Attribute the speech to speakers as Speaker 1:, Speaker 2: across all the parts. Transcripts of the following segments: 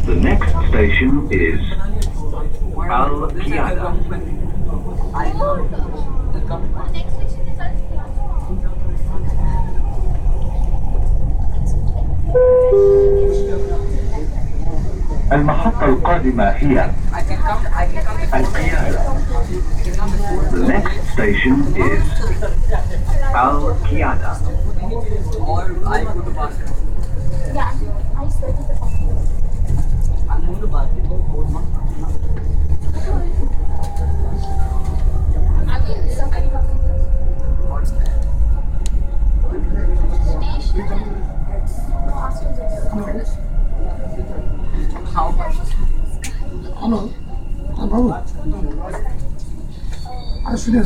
Speaker 1: The next station is Al-Qiyada. المحطة القادمة هي القيادة. The next station is Al-Qiyada.
Speaker 2: Hello. Hello. Rashidya.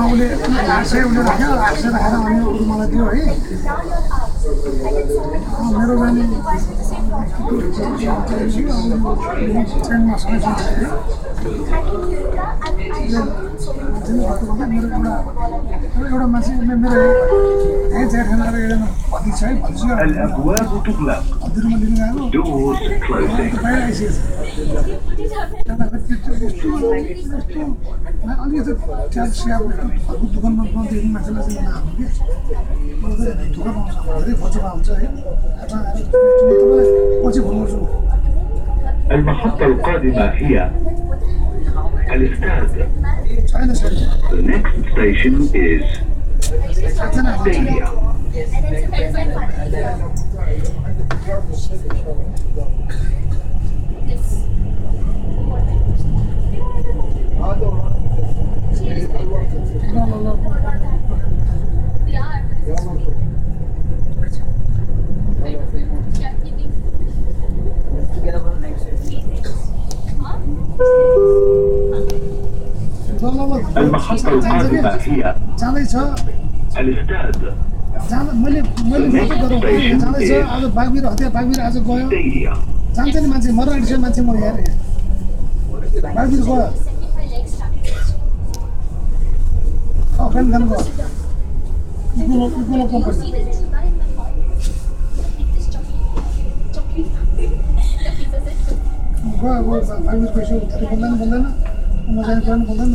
Speaker 2: उसले आशय उसले राख्यो आशय राखेर अनि अरू मलाई दियो है मेरो जाने ट्रेनमा सँगै एउटा मान्छे मेरो जेठानाको एउटा भतिज छ है भतिज
Speaker 1: الأبواب تغلق. Doors closing.
Speaker 2: दोकानमा देखि मान्छेलाई चाहिँ नआउनु कि धोका पाउँछ धेरै खोजेमा हुन्छ है पछि फोन गर्छु
Speaker 1: المحطة القادمة هي الاستاد.
Speaker 2: छैन छैन
Speaker 1: The next station is Stadia. المحطة القادمة هي
Speaker 2: जाँदैछ
Speaker 1: الاستاد.
Speaker 2: मैले मात्रै गरौँ जाँदैछ आज बागबिर हतिया बागबिर आज गयो
Speaker 1: Stadia.
Speaker 2: जान्छ नि मान्छे मर आँटिसक्यो मान्छे म हेरेँ बागबिर गयो फ्यान खानु गयो इकोलो कम्पनी गयो बागबिर पैसा उतारे बोल्दैन म जाने कुरा बोल्दैन